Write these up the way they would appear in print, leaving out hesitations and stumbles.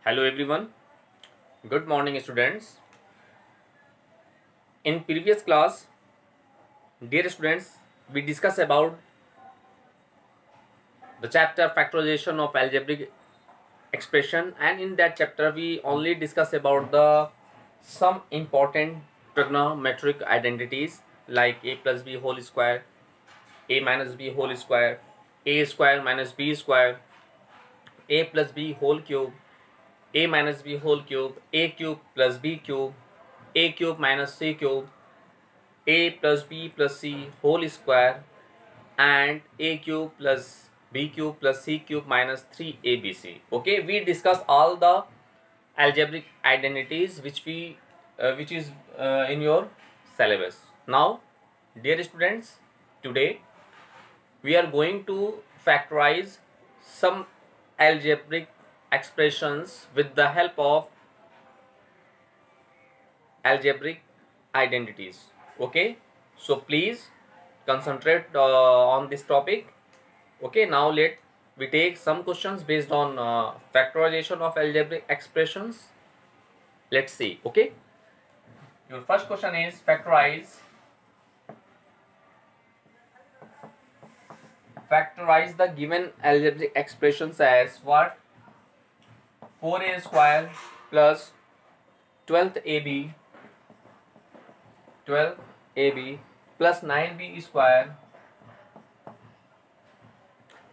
Hello everyone. Good morning students. In previous class, dear students, we discussed about the chapter factorization of algebraic expression, and in that chapter we only discuss about the some important trigonometric identities like a plus b whole square, a minus b whole square, a square minus b square, a plus b whole cube, a minus b whole cube, a cube plus b cube, a cube minus c cube, a plus b plus c whole square, and a cube plus b cube plus c cube minus 3abc. Okay, we discuss all the algebraic identities which is in your syllabus. Now, dear students, today we are going to factorize some algebraic expressions with the help of algebraic identities. Okay, so please concentrate on this topic. Okay, now let we take some questions based on factorization of algebraic expressions. Let's see. Okay, your first question is factorize the given algebraic expressions as what? 4a square plus 12ab plus 9b square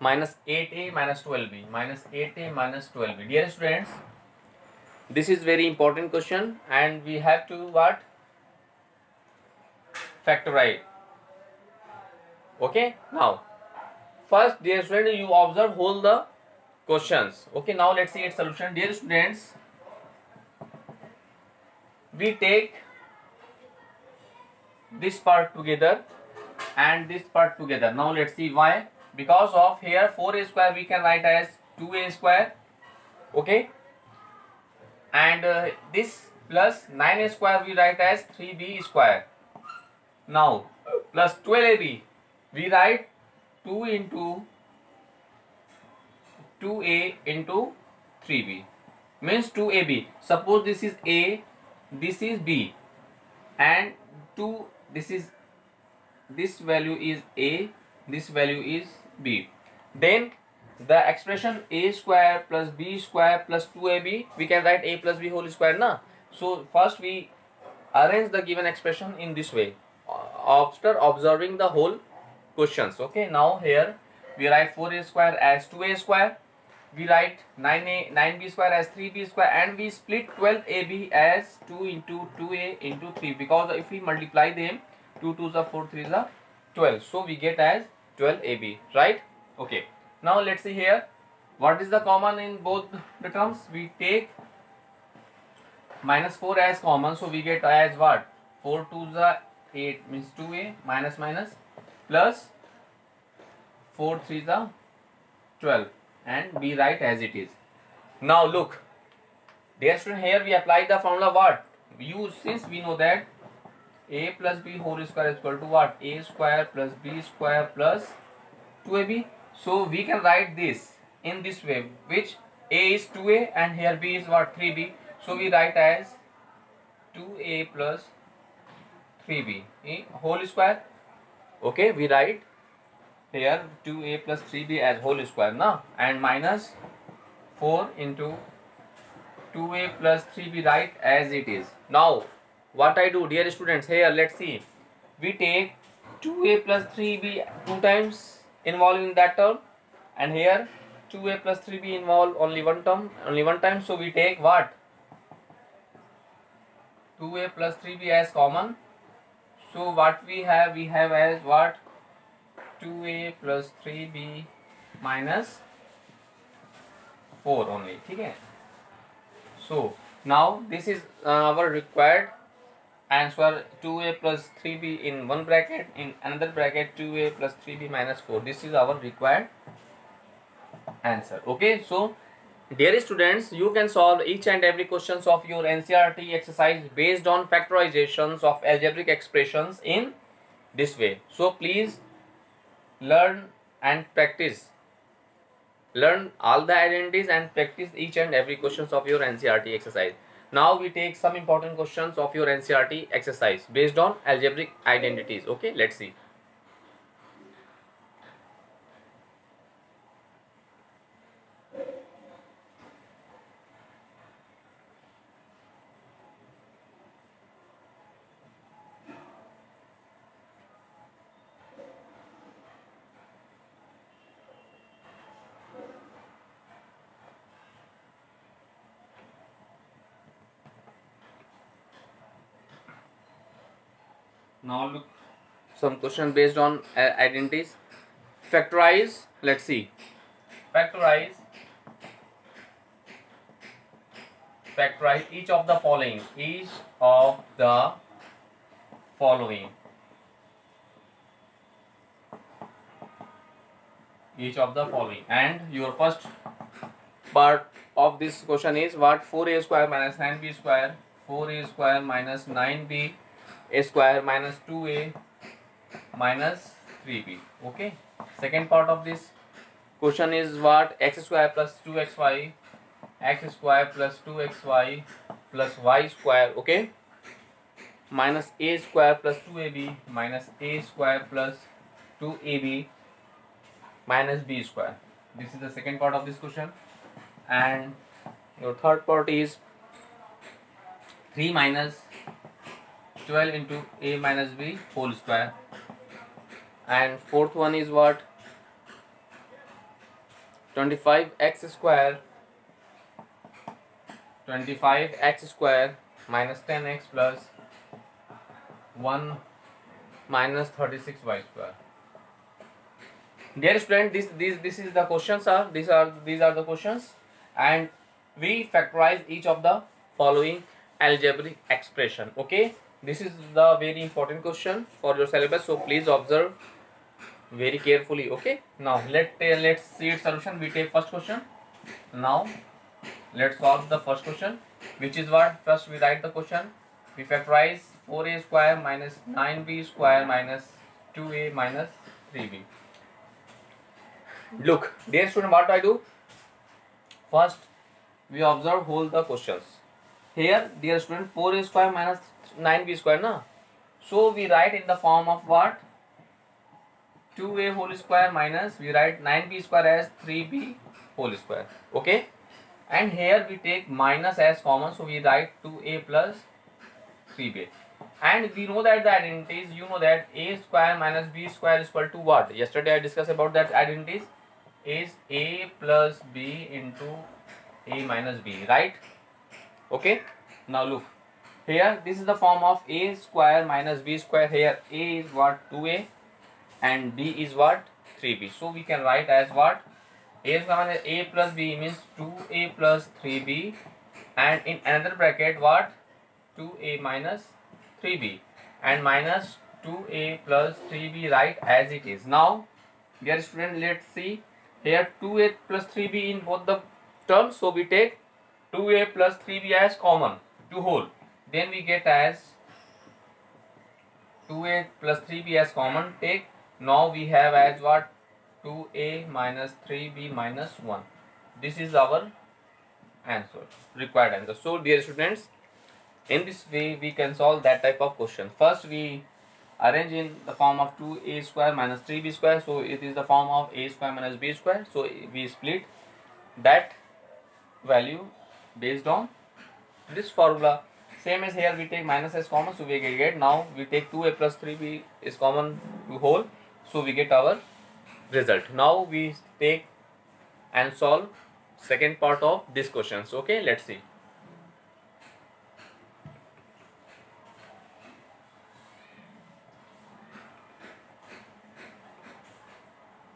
minus 8a minus 12b. Dear students, this is very important question and we have to what? Factorize. Okay, now first, dear students, you observe whole the questions. Okay, now let's see its solution. Dear students, we take this part together and this part together. Now let's see why. Because of here 4a square we can write as 2a square. Okay, and this plus 9a square we write as 3b square. Now plus 12ab we write 2 into 2a into 3b, means 2ab. Suppose this is a, this is b, and 2, this value is a, this value is b. Then the expression a square plus b square plus 2ab, we can write a plus b whole square, na? So first we arrange the given expression in this way after observing the whole questions. Okay, now here we write 4a square as 2a square, we write 9b square as 3b square, and we split 12ab as 2 into 2a into 3, because if we multiply them, 2 2s are 4, 3s are 12, so we get as 12ab, right? Okay, now let's see here what is the common in both the terms. We take minus 4 as common, so we get as what? 4 2s are 8, means 2a minus minus, plus 4 3s are 12, and we write as it is. Now look, dear student, here we apply the formula what? Since we know that a plus b whole square is equal to what? A square plus b square plus 2ab. So we can write this in this way, which a is 2a and here b is what? 3b. So we write as 2a plus 3b whole square. Okay, we write here 2a plus 3b as whole square, na, and minus 4 into 2a plus 3b, right, as it is. Now what I do, dear students, here let's see, we take 2a plus 3b 2 times involved in that term, and here 2a plus 3b involved only one time, so we take what? 2a plus 3b as common. So what we have as what? 2a plus 3b minus 4 only. Okay. So now this is our required answer, 2a plus 3b in one bracket, in another bracket 2a plus 3b minus 4. This is our required answer. Okay, so dear students, you can solve each and every questions of your NCERT exercise based on factorizations of algebraic expressions in this way. So please learn and practice. Learn all the identities and practice each and every questions of your NCERT exercise. Now we take some important questions of your NCERT exercise based on algebraic identities. Okay, let's see. Now look some question based on identities. Factorize. Let's see. Factorize each of the following. Each of the following. Each of the following. And your first part of this question is what? 4a square minus 9b square. 4a square minus 9b square minus 2a minus 3b. Okay. Second part of this question is what? X square plus 2xy, x square plus 2xy plus y square. Okay. Minus a square plus 2ab minus a square plus 2ab minus b square. This is the second part of this question. And your third part is 3 minus 12 into a minus b whole square. And fourth one is what? 25x square minus 10x plus 1 minus 36y square. Dear student, this is the questions are these are the questions, and we factorize each of the following algebraic expression. Okay, this is the very important question for your syllabus, so please observe very carefully. Okay, now let's see its solution. We take first question. Now let's solve the first question, which is what? First we write the question. We factorize 4a square minus 9b square minus 2a minus 3b. Look, dear student, what I do? First, we observe whole the questions. Here, dear student, 4a square minus 9b square, na? So we write in the form of what? 2a whole square minus, we write 9b square as 3b whole square. Okay? And here we take minus as common, so we write 2a plus 3b. And we know that the identities, you know that a square minus b square is equal to what? Yesterday I discussed about that identities. Is a plus b into a minus b, right? Okay, now look here, this is the form of a square minus b square. Here a is what? 2a and b is what? 3b. So we can write as what? A square minus a plus b means 2a plus 3b, and in another bracket what? 2a minus 3b, and minus 2a plus 3b, right, as it is. Now dear student, let's see. Here 2a plus 3b in both the terms, so we take 2a plus 3b as common to whole. Then we get as 2a plus 3b as common. Take, now we have as what? 2a minus 3b minus 1. This is our answer, required answer. So dear students, in this way we can solve that type of question. First we arrange in the form of 2a square minus 3b square, so it is the form of a square minus b square, so we split that value based on this formula. Same as here, we take minus as common, so we get, now we take 2a plus 3b is common to whole, so we get our result. Now we take and solve second part of this questions. Okay, let's see.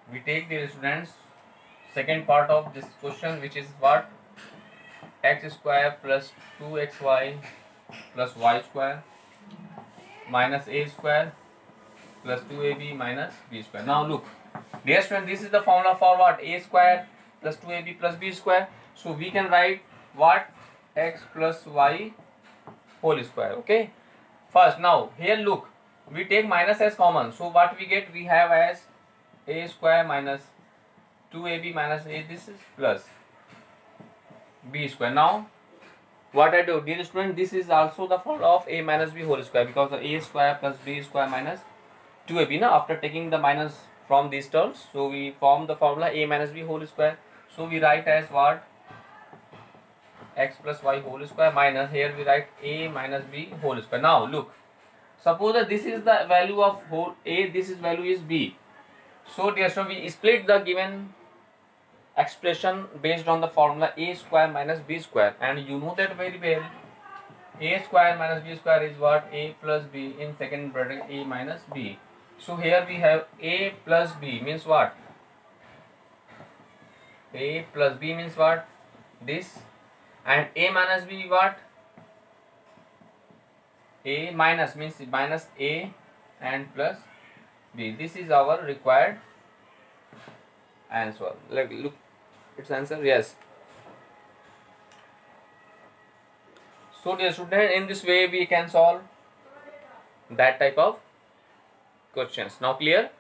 We take the students second part of this question, which is what? X square plus 2xy plus y square minus a square plus 2ab minus b square. Now look, dear student, this is the formula for what? A square plus 2ab plus b square. So we can write what? X plus y whole square. Okay, first, now here look, we take minus as common, so what we get? We have as a square minus 2ab minus a, this is plus b square. Now what I do, dear student, this is also the formula of a minus b whole square, because a square plus b square minus 2ab. Now after taking the minus from these terms, so we form the formula a minus b whole square. So we write as what, x plus y whole square minus, here we write a minus b whole square. Now look, suppose that this is the value of whole a, this is value is b. So dear student, we split the given expression based on the formula a square minus b square, and you know that very well. A square minus b square is what, a plus b in second bracket a minus b. So here we have a plus b means what, a plus b means what, this, and a minus b what, a minus means minus a and plus b. This is our required answer. Like, look, its answer, yes. So dear student, in this way we can solve that type of questions. Now clear?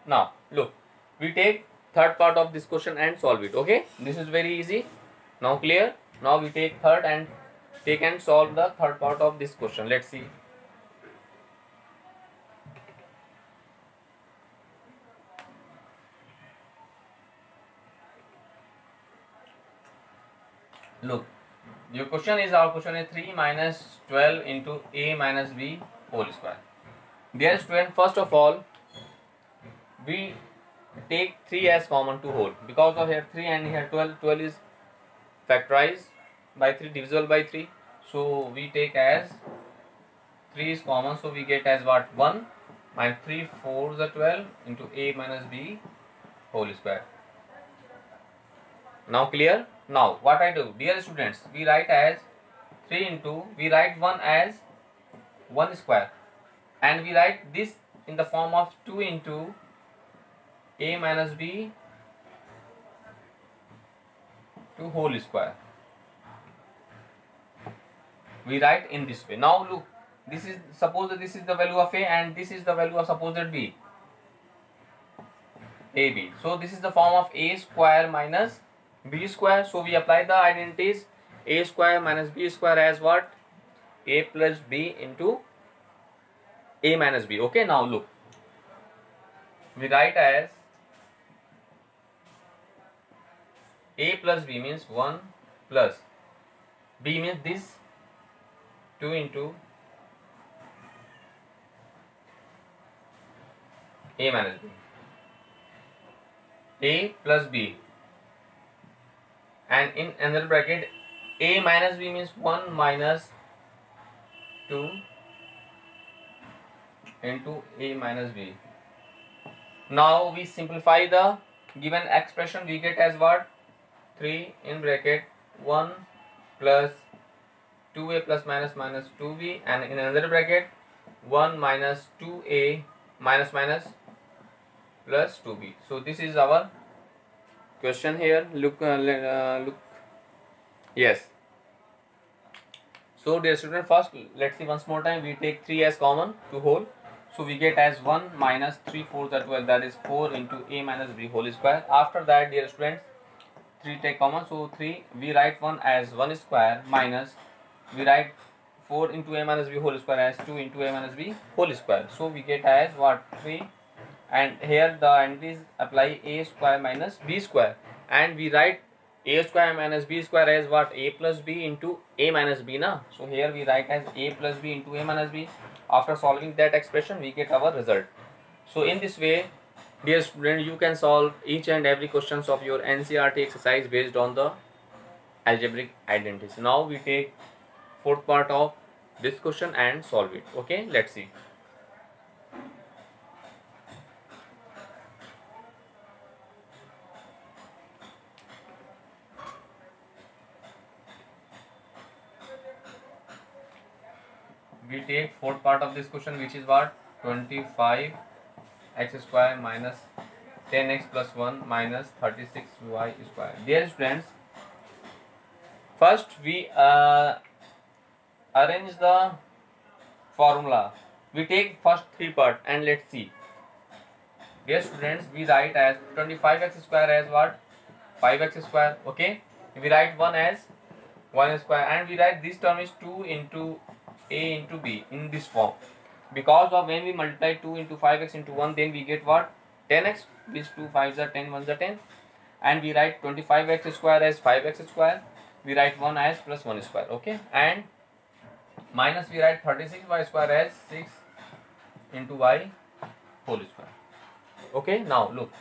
Now look, we take third part of this question and solve it. Okay, this is very easy. Now clear? Now we take third and take and solve the third part of this question. Let's see. Look, your question is, our question is 3 minus 12 into a minus b whole square. Dear student, first of all, we take 3 as common to whole, because of here 3 and here 12. 12 is factorized by 3, divisible by 3. So we take as 3 is common, so we get as what, 1 minus 3 4 is 12 into a minus b whole square. Now clear? Now what I do, dear students, we write as 3 into, we write 1 as 1 square, and we write this in the form of 2 into a minus b to whole square. We write in this way. Now look, this is, suppose that this is the value of a and this is the value of supposed b, ab. So this is the form of a square minus b square. So we apply the identities, a square minus b square as what, a plus b into a minus b. Okay, now look, we write as a plus b means 1 plus b means this 2 into a minus b, a plus b, and in another bracket a minus b means 1 minus 2 into a minus b. Now we simplify the given expression, we get as what, 3 in bracket 1 plus 2a plus minus minus 2b, and in another bracket 1 minus 2a minus minus plus 2b. So this is our question here. Look, look, yes. So dear student, first let's see once more time. We take 3 as common to whole, so we get as 1 minus 3 4 that 12, that is 4 into a minus b whole square. After that, dear students, 3 take common, so 3 we write 1 as 1 square minus we write 4 into a minus b whole square as 2 into a minus b whole square. So we get as what, 3, and here the entities apply a square minus b square, and we write a square minus b square as what, a plus b into a minus b na. So here we write as a plus b into a minus b. After solving that expression, we get our result. So in this way, dear student, you can solve each and every questions of your NCERT exercise based on the algebraic identities. Now we take fourth part of this question and solve it. Okay, let's see. We take fourth part of this question, which is what, 25 x square minus 10x plus 1 minus 36y square. Dear friends, first we arrange the formula. We take first 3 part and let's see. Dear students, we write as 25x square as what? 5x square. Okay, we write 1 as 1 square, and we write this term is 2 into a into b in this form, because of when we multiply 2 into 5x into 1, then we get what? 10x. These 2 5s are 10, 1s are 10, and we write 25x square as 5x square. We write 1 as plus 1 square. Okay, and minus we write 36y square as 6 into y whole square. Okay, now look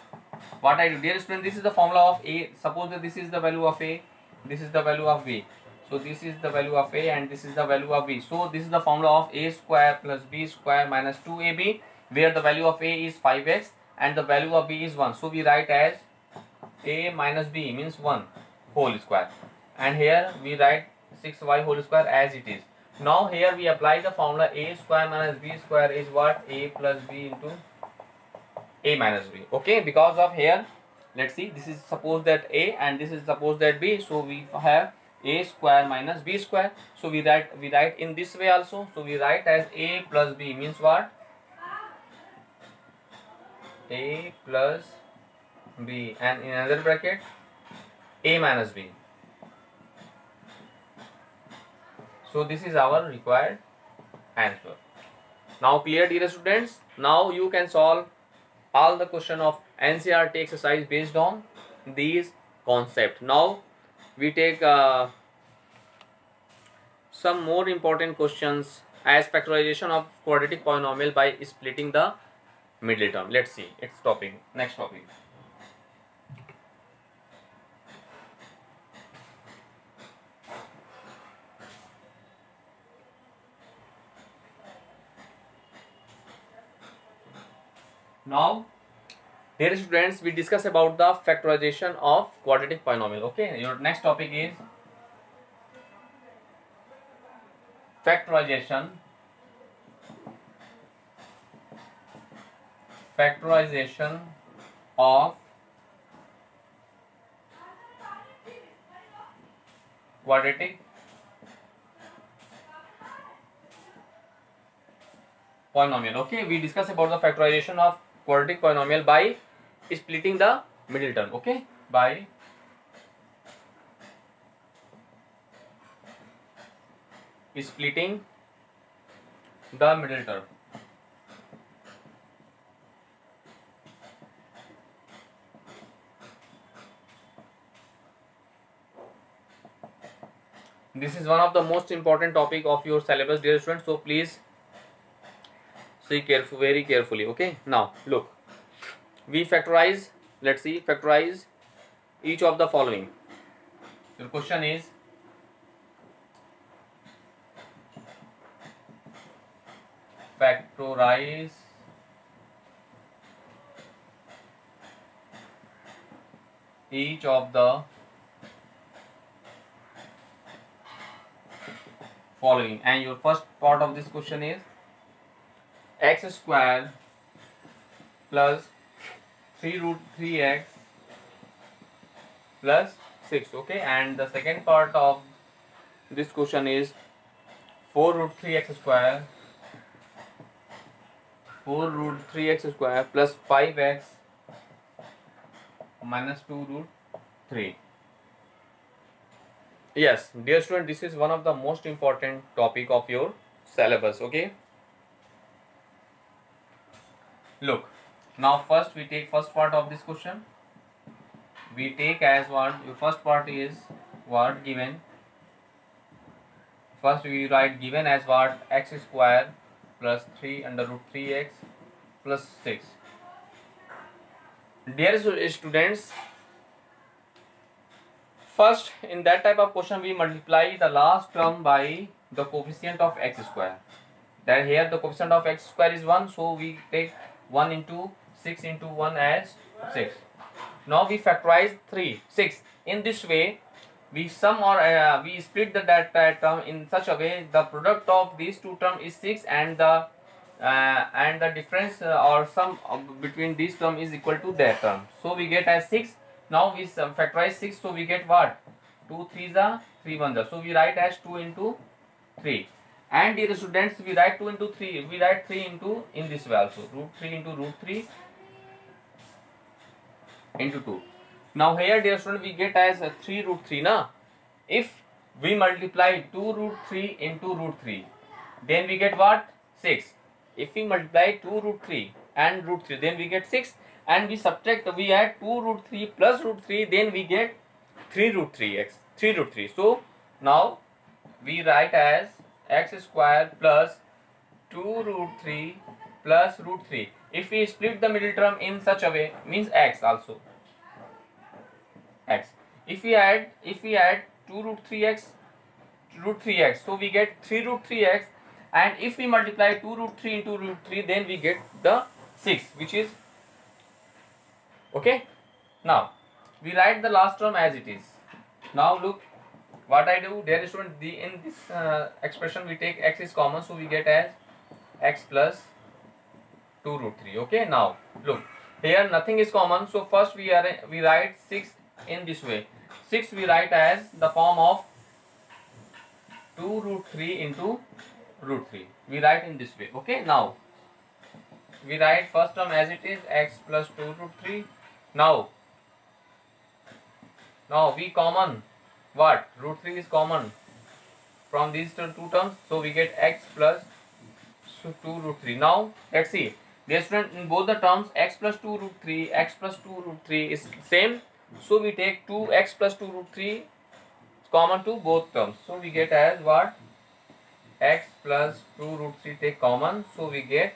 what I do. Dear student, this is the formula of a. Suppose that this is the value of a, this is the value of b. So this is the value of a and this is the value of b. So this is the formula of a square plus b square minus 2ab, where the value of a is 5x and the value of b is 1. So we write as a minus b means 1 whole square, and here we write 6y whole square as it is. Now here we apply the formula a square minus b square is what? A plus b into a minus b. Okay, because of here, let's see, this is suppose that a and this is suppose that b, so we have a square minus b square. So we write in this way also. So we write as a plus b means what? A plus b, and in another bracket a minus b. So this is our required answer. Now clear, dear students? Now you can solve all the question of NCERT exercise based on these concepts. Now we take some more important questions as factorization of quadratic polynomial by splitting the middle term. Let's see its topic. Next topic. Now, dear students, we discuss about the factorization of quadratic polynomial. Okay, your next topic is factorization of quadratic polynomial. Okay, we discuss about the factorization of quadratic polynomial by splitting the middle term. Okay, by splitting the middle term. This is one of the most important topic of your syllabus, dear students. So please see very carefully. Okay, now look, we factorize. Let's see, factorize each of the following. Your question is factorize each of the following, and your first part of this question is x square plus 3 root 3x plus 6. Okay, and the second part of this question is 4 root 3x square plus 5x minus 2 root 3. Yes, dear student, this is one of the most important topic of your syllabus. Okay, look, now first we take first part of this question. We take as what? Your first part is what? Given. First we write given as what? X square plus 3 under root 3x plus 6. Dear students, first in that type of question we multiply the last term by the coefficient of x square. That here the coefficient of x square is 1, so we take 1 into 6 into 1 as 6. Now we factorize 6. In this way we sum or we split that term in such a way the product of these two terms is 6, and the difference or sum between these term is equal to that term. So we get as 6. Now we factorize 6, so we get what? 2 3s are 3 1s are. So we write as 2 into 3. And dear students, we write 2 into 3. We write 3 into in this way also. Root 3 into root 3 into 2. Now here, dear student, we get as 3 root 3 na. If we multiply 2 root 3 into root 3, then we get what? 6. If we multiply 2 root 3 and root 3, then we get 6, and we subtract, we add 2 root 3 plus root 3, then we get 3 root 3x, 3 root 3. So now we write as x square plus 2 root 3 plus root 3. If we split the middle term in such a way, means x also, x. If we add 2 root 3x, so we get 3 root 3x, and if we multiply 2 root 3 into root 3, then we get the 6, which is okay. Now we write the last term as it is. Now look what I do, dear student, in this expression we take x is common, so we get as x plus 2 root 3. Okay, now look, here nothing is common, so first we write 6 in this way. 6 we write as the form of 2 root 3 into root 3. We write in this way. Okay, now we write first term as it is, x plus 2 root 3. Now we common what? Root 3 is common from these two terms, so we get x plus 2 root 3. Now let's see, dear student, in both the terms x plus 2 root 3, x plus 2 root 3 is same, so we take 2x plus 2 root 3 common to both terms, so we get as what? X plus 2 root 3 take common, so we get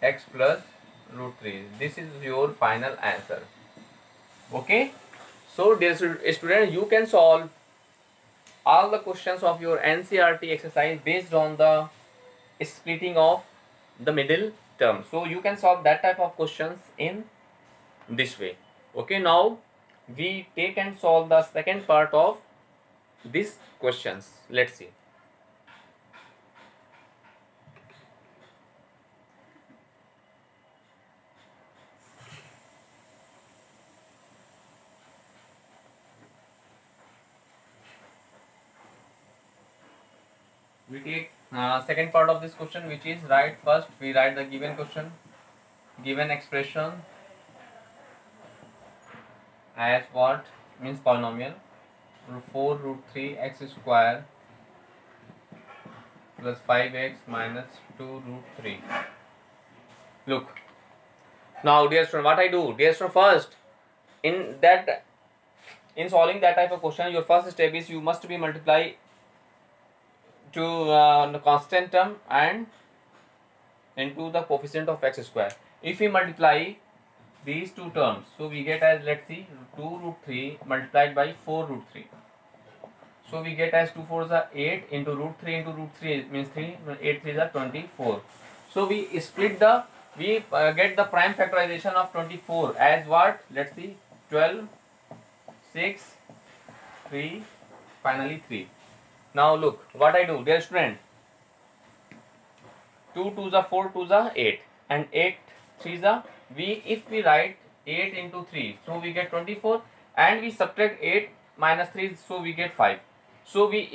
x plus root 3. This is your final answer. Okay, so dear student, you can solve all the questions of your NCERT exercise based on the splitting of the middle term. So you can solve that type of questions in this way. Okay, now we take and solve the second part of these questions. Let's see. We take second part of this question, which is write first, we write the given question, given expression as what? Means polynomial 4 root 3 x square plus 5x minus 2 root 3. Look, now dear student, what I do, dear student, first in solving that type of question, your first step is you must be multiply to the constant term and into the coefficient of x square. If we multiply these two terms, so we get as, let's see, 2 root 3 multiplied by 4 root 3. So we get as 2 4s are 8 into root 3 into root 3 means 3, 8 3s are 24. So we split the, we get the prime factorization of 24 as what? Let's see, 12, 6, 3, finally 3. Now look what I do, dear student, 2 2s are 4 2s are 8 and 8 3s are, if we write 8 into 3, so we get 24, and we subtract 8 minus 3, so we get 5. So we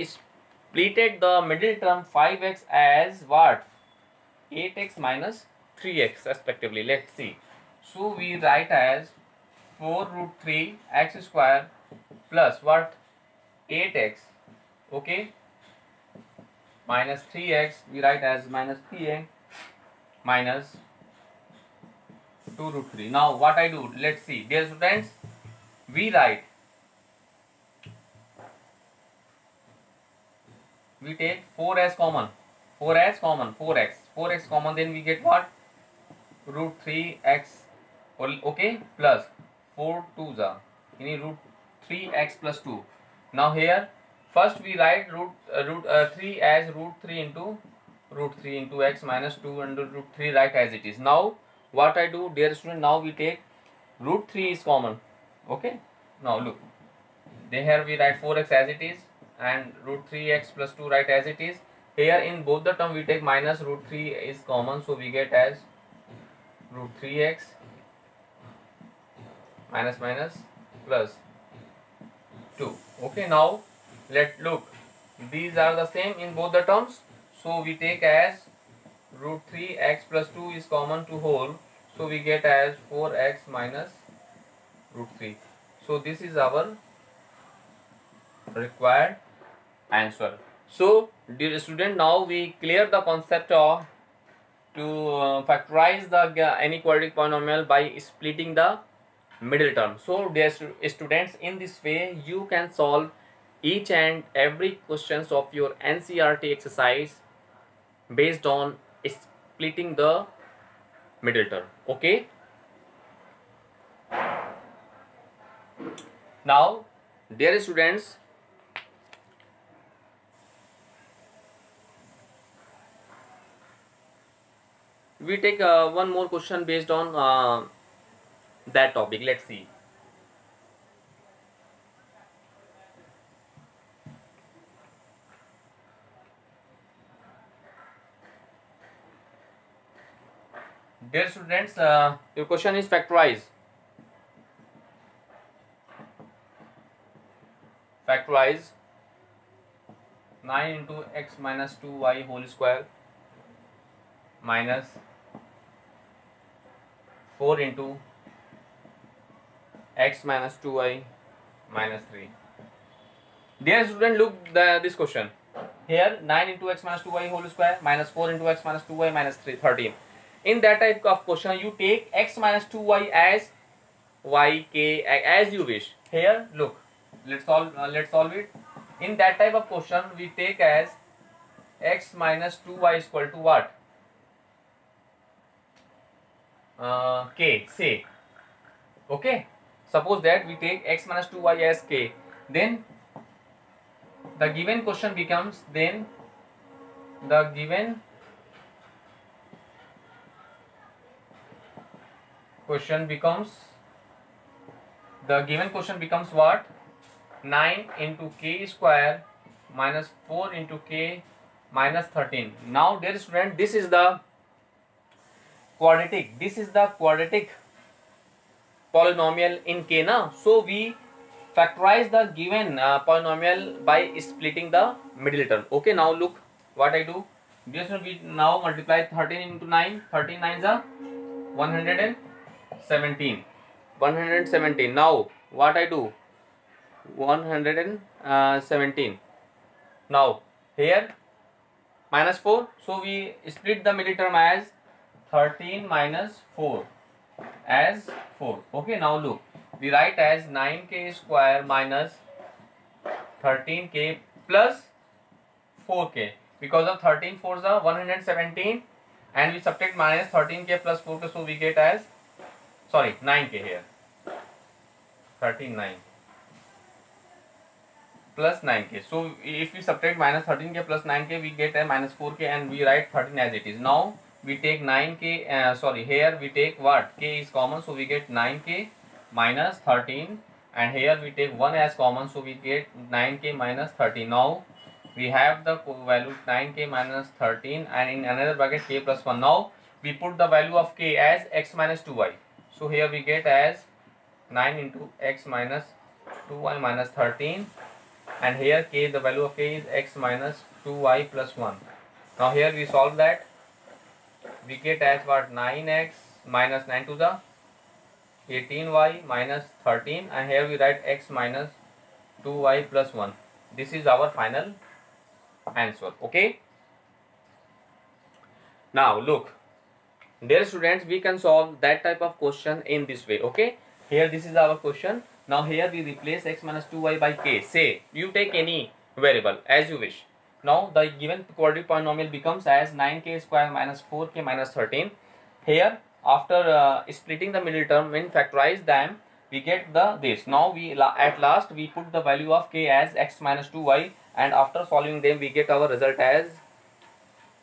splitted the middle term 5x as what? 8x minus 3x respectively. Let's see. So we write as 4 root 3 x square plus what? 8x, okay, minus 3x, we write as minus 3x minus 2 root 3. Now what I do, let's see, dear students, we write, we take 4 as common, 4x common, then we get what? Root 3x, okay, plus 4 2s are, root 3x plus 2. Now here first we write root 3 as root 3 into x minus 2 under root 3, write as it is. Now what I do, dear student, now we take root 3 is common. Okay, now look, here we write 4x as it is and root 3x plus 2 write as it is. Here in both the term we take minus root 3 is common, so we get as root 3x minus minus plus 2. Okay, now let's look, these are the same in both the terms, so we take as root 3x plus 2 is common to whole, so we get as 4x minus root 3. So this is our required answer. So dear student, now we clear the concept of to factorize the any quadratic polynomial by splitting the middle term. So dear students, in this way you can solve each and every questions of your NCERT exercise based on splitting the middle term. Okay, now dear students, we take one more question based on that topic. Let's see. Dear students, your question is factorize 9 into x minus 2y whole square minus 4 into x minus 2y minus 3. Dear student, look this question. Here 9 into x minus 2y whole square minus 4 into x minus 2y minus 13. In that type of question, you take x minus 2y as yk as you wish. Here look, let's solve it. In that type of question, we take as x minus 2y is equal to what? K, say. Okay, suppose that we take x minus 2y as k, then the given question becomes, then the given question becomes what? 9 into k square minus 4 into k minus 13. Now dear student, this is the quadratic polynomial in k na. So we factorize the given polynomial by splitting the middle term. Okay, now look what I do. Dear student, we now multiply 13 into 9. 13 9s are 117. Now what I do? 117. Now here minus 4. So we split the middle term as 13 minus 4 as 4. Okay, now look, we write as 9k square minus 13k plus 4k. Because of 13 4s are 117 and we subtract minus 13k plus 4k, so we get as 9k here. 39 plus 9k. So if we subtract minus 13k plus 9k, we get a minus 4k and we write 13 as it is. Now we take 9k, here we take what? K is common, so we get 9k minus 13, and here we take 1 as common, so we get 9k minus 13. Now we have the value 9k minus 13 and in another bracket k plus 1. Now we put the value of k as x minus 2y. So here we get as 9 into x minus 2y minus 13, and here k, the value of k is x minus 2y plus 1. Now here we solve that. We get as what? 9x minus 9 to the 18y minus 13, and here we write x minus 2y plus 1. This is our final answer. Okay, now look, dear students, we can solve that type of question in this way. Okay, here this is our question. Now here we replace x minus 2y by k. Say you take any variable as you wish. Now the given quadratic polynomial becomes as 9k square minus 4k minus 13. Here after splitting the middle term, when factorize them, we get this. Now we at last we put the value of k as x minus 2y, and after solving them we get our result as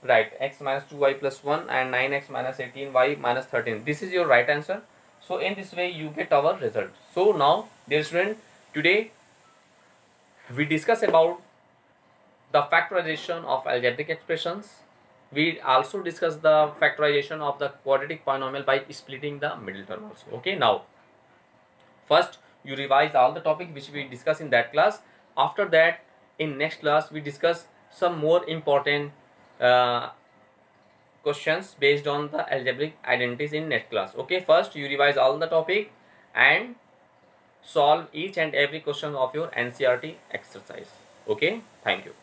x minus 2y plus 1 and 9x minus 18y minus 13. This is your right answer. So in this way you get our result. So now dear student, today we discuss about the factorization of algebraic expressions. We also discuss the factorization of the quadratic polynomial by splitting the middle term also. Okay, now first you revise all the topic which we discuss in that class. After that, in next class we discuss some more important questions based on the algebraic identities in next class. Okay, first you revise all the topic, and solve each and every question of your NCERT exercise. Okay, thank you.